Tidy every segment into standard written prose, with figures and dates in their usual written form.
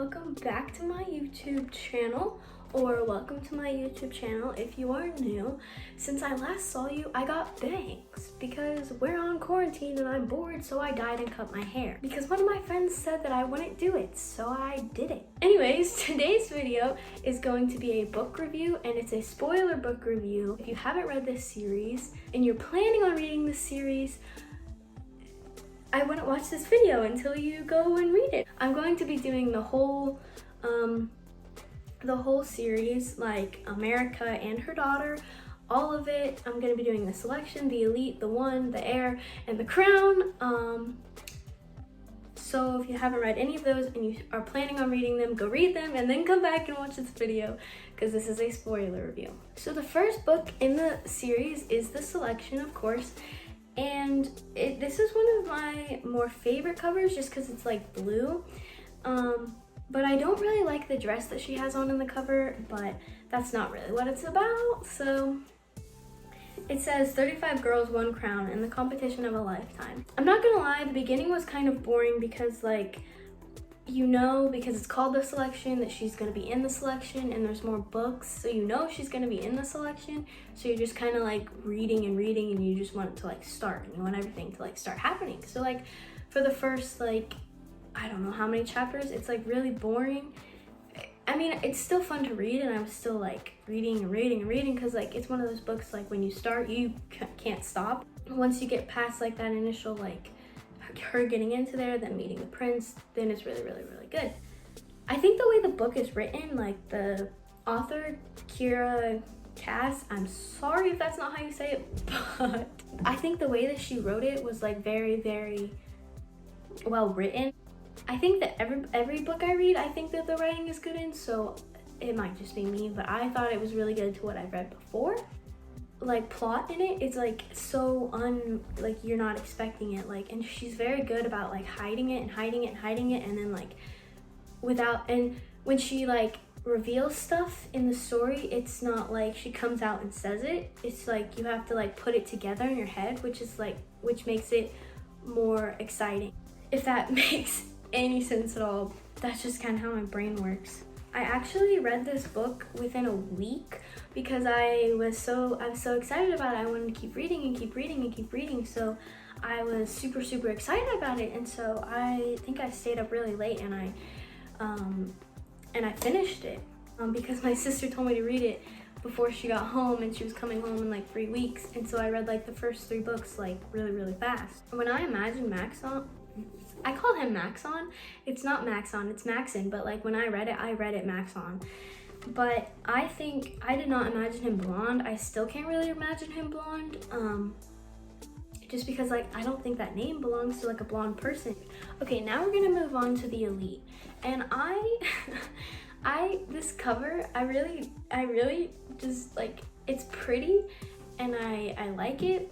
welcome back to my YouTube channel, or welcome to my YouTube channel if you are new. Since I last saw you, I got bangs because we're on quarantine and I'm bored, so I dyed and cut my hair because one of my friends said that I wouldn't do it, so I did it. Anyways, today's video is going to be a book review, and it's a spoiler book review. If you haven't read this series and you're planning on reading this series, I wouldn't watch this video until you go and read it. I'm going to be doing the whole series, like America and Her Daughter, all of it. I'm going to be doing the Selection, the Elite, the One, the Heir, and the Crown. So if you haven't read any of those and you are planning on reading them, go read them and then come back and watch this video because this is a spoiler review. So the first book in the series is the Selection, of course. And this is one of my more favorite covers just because it's like blue. But I don't really like the dress that she has on in the cover, but that's not really what it's about. So it says 35 girls, 1 crown and the competition of a lifetime. I'm not gonna lie, the beginning was kind of boring because because it's called the Selection, that she's gonna be in the Selection and there's more books, so she's gonna be in the Selection, so you're just kind of like reading and you just want it to like start and you want everything to like start happening. So like for the first I don't know how many chapters, it's like really boring. I mean, it's still fun to read and I was still like reading because like it's one of those books like when you start you can't stop. Once you get past like that initial like her getting into there, then meeting the prince, then it's really good. I think the way the book is written, like the author, Kira Cass, I'm sorry if that's not how you say it, but I think the way that she wrote it was like very well written. I think that every book I read, I think that the writing is good in, so it might just be me, but I thought it was really good to what I've read before. Like plot in it is like so like you're not expecting it, like, and she's very good about like hiding it and then like and when she like reveals stuff in the story, it's not like she comes out and says it. It's like you have to like put it together in your head, which makes it more exciting. If that makes any sense at all, that's just kind of how my brain works. I actually read this book within a week because I was so excited about it. I wanted to keep reading, so I was super excited about it, and so I think I stayed up really late and I finished it because my sister told me to read it before she got home, and she was coming home in like 3 weeks, and so I read like the first 3 books like really fast. When I imagine Maxon, I call him Maxon. It's not Maxon, it's Maxon, but like when I read it Maxon. But I think I did not imagine him blonde. I still can't really imagine him blonde. Just because like I don't think that name belongs to like a blonde person. Okay, now we're gonna move on to the Elite. And this cover, I really just like, it's pretty and I like it.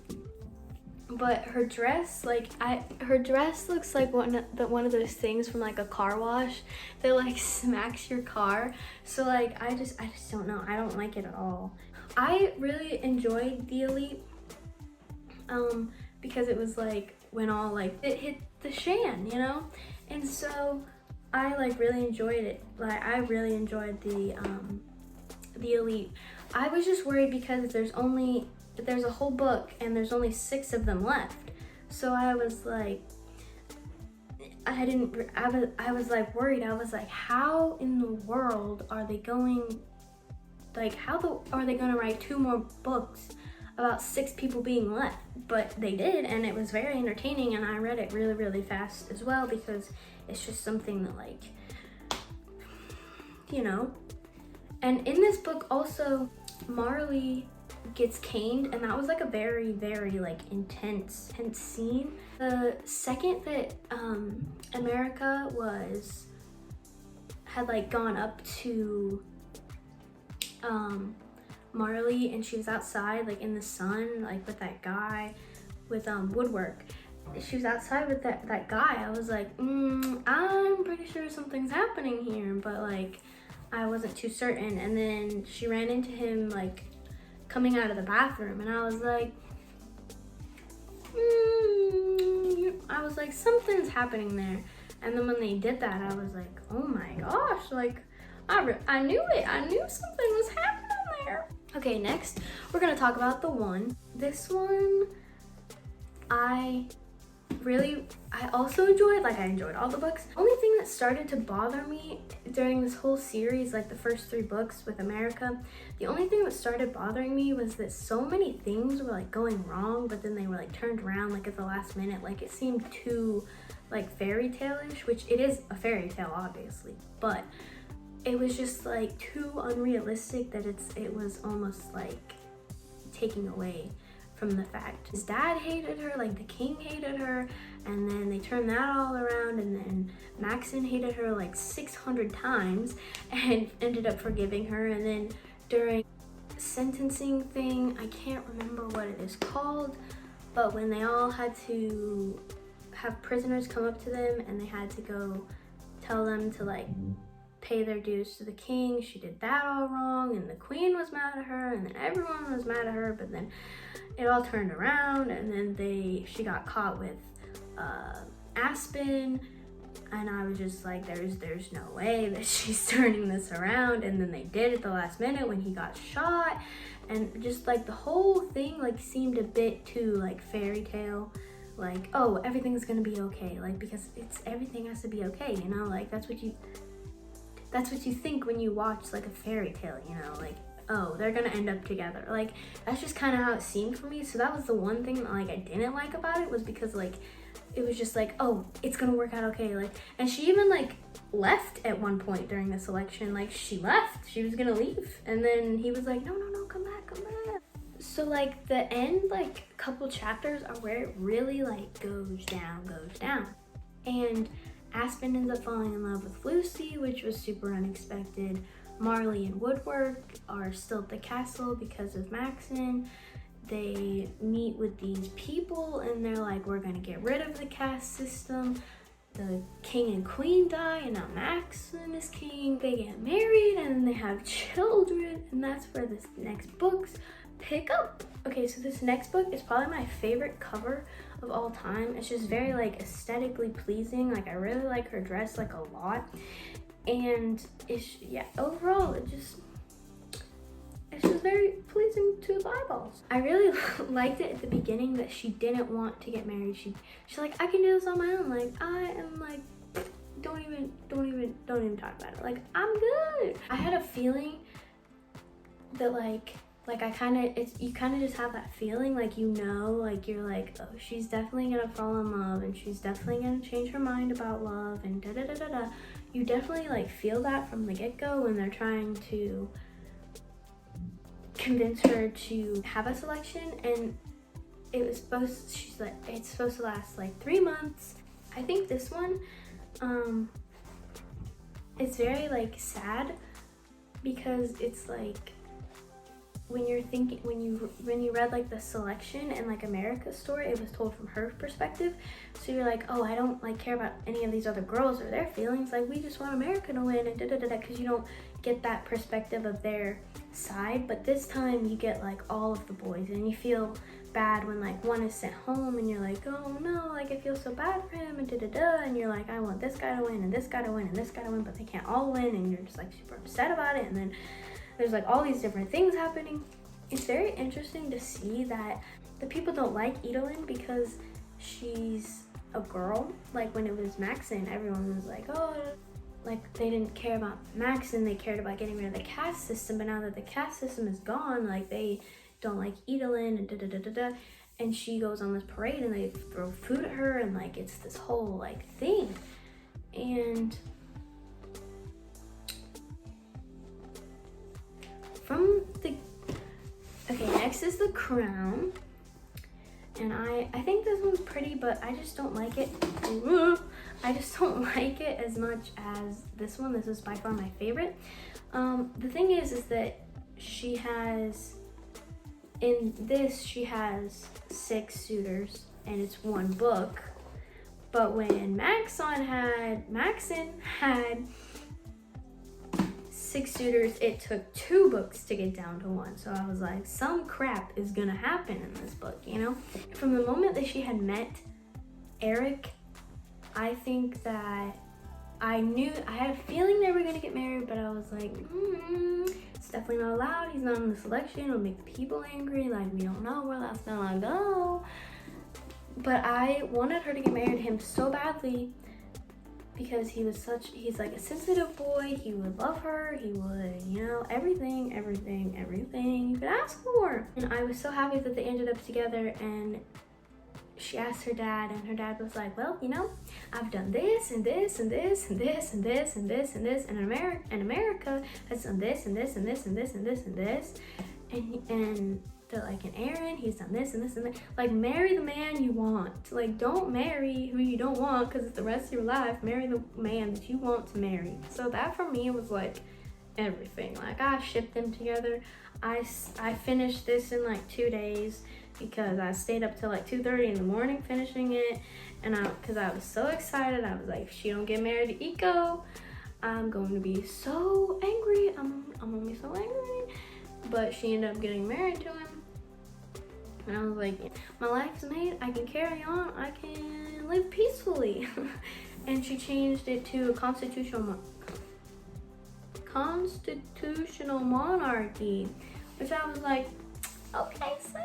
But her dress, her dress looks like one of those things from like a car wash that like smacks your car. So like I just don't know. I don't like it at all. I really enjoyed the Elite because it was like when all like it hit the shan, you know? And so I like really enjoyed it. Like I really enjoyed the Elite. I was just worried because there's a whole book and there's only 6 of them left, so I was like I was like worried. I was like, how in the world are they going, like are they gonna write 2 more books about 6 people being left? But they did, and it was very entertaining, and I read it really fast as well because it's just something that like, you know. And in this book also, Marley gets caned, and that was like a very like intense scene. The second that America had like gone up to Marley, and she was outside like in the sun, like with that guy with woodwork. She was outside with that guy. I was like, I'm pretty sure something's happening here, but like I wasn't too certain. And then she ran into him like coming out of the bathroom, and I was like, something's happening there. And then when they did that, I was like, oh my gosh, like, I knew it. I knew something was happening there. Okay, next, we're gonna talk about the one. This one, I also enjoyed, like, I enjoyed all the books. Only thing that started to bother me during this whole series, like the first 3 books with America, the only thing that started bothering me was that so many things were like going wrong, but then they were like turned around like at the last minute. Like it seemed too like fairy tale-ish, which it is a fairy tale obviously, but it was just like too unrealistic that it was almost like taking away from the fact. His dad hated her, like the king hated her, and then they turned that all around, and then Maxon hated her like 600 times and ended up forgiving her. And then during sentencing thing, I can't remember what it is called, but when they all had to have prisoners come up to them and they had to go tell them to like pay their dues to the king, she did that all wrong, and the queen was mad at her, and then everyone was mad at her, but then it all turned around, and then she got caught with Aspen, and I was just like, there's no way that she's turning this around. And then they did at the last minute when he got shot, and just like the whole thing like seemed a bit too like fairy tale, like, oh, everything's gonna be okay, like, because everything has to be okay, you know, like that's what you think when you watch like a fairy tale, you know, like, oh, they're gonna end up together. Like, that's just kind of how it seemed for me. So that was the one thing that like I didn't like about it, was because like it was just like, oh, it's gonna work out okay. Like, and she even like left at one point during this election. Like, she left, she was gonna leave, and then he was like, no, come back. So like the end, like couple chapters are where it really like goes down. And Aspen ends up falling in love with Lucy, which was super unexpected. Marley and Woodward are still at the castle because of Maxon. They meet with these people and they're like, we're gonna get rid of the caste system. The king and queen die, and now Maxon is king. They get married and then they have children, and that's where this next books pick up. Okay, so this next book is probably my favorite cover of all time. It's just very like aesthetically pleasing. Like, I really like her dress like a lot, and overall it's just very pleasing to the eyeballs. I really liked it at the beginning that she didn't want to get married. She's like, I can do this on my own. Like, I am like, don't even talk about it. Like, I'm good. I had a feeling that you kind of just have that feeling, like, you know, like you're like, oh, she's definitely gonna fall in love, and she's definitely gonna change her mind about love, and da-da-da-da-da. You definitely like feel that from the get-go when they're trying to convince her to have a selection. And it's supposed to last like 3 months. I think this one it's very like sad, because it's like when you read like the selection and like America's story, it was told from her perspective. So you're like, oh, I don't like care about any of these other girls or their feelings, like we just want America to win, and da-da-da-da, because you don't get that perspective of their side. But this time you get like all of the boys, and you feel bad when like one is sent home, and you're like, oh no, like I feel so bad for him, and da-da-da, and you're like, I want this guy to win, and this guy to win, and this guy to win, but they can't all win, and you're just like super upset about it. And then there's like all these different things happening. It's very interesting to see that the people don't like Edelen because she's a girl. Like, when it was Maxon, everyone was like, oh, like they didn't care about Maxon, they cared about getting rid of the caste system. But now that the caste system is gone, like they don't like Edelen, and da-da-da-da-da. And she goes on this parade and they throw food at her, and like it's this whole like thing. And next is The Crown, and I think this one's pretty, but I just don't like it. I just don't like it as much as this one. This is by far my favorite. The thing is that she has 6 suitors, and it's 1 book. But when Maxon had 6 suitors, it took 2 books to get down to 1. So I was like, some crap is gonna happen in this book, you know? From the moment that she had met Eric, I think that I had a feeling they were gonna get married, but I was like, it's definitely not allowed. He's not in the selection. It'll make the people angry. Like, we don't know where that's gonna go. But I wanted her to get married to him so badly because he's like a sensitive boy. He would love her. He would, you know, everything you could ask for. And I was so happy that they ended up together. And she asked her dad, and her dad was like, well, you know, I've done this and this and this and this and this and this and this, and America has done this and this and this and this and this and this, and they're like, and Aaron, he's done this and this and that. Like, marry the man you want. Like, don't marry who you don't want, because it's the rest of your life. Marry the man that you want to marry. So that for me was like everything. Like, I shipped them together. I finished this in like 2 days, because I stayed up till like 2:30 in the morning finishing it, and because I was so excited. I was like, if she don't get married to Iko, I'm going to be so angry. I'm gonna be so angry. But she ended up getting married to him, and I was like, my life's made. I can carry on. I can live peacefully. And she changed it to a constitutional monarchy, which I was like, okay, sis.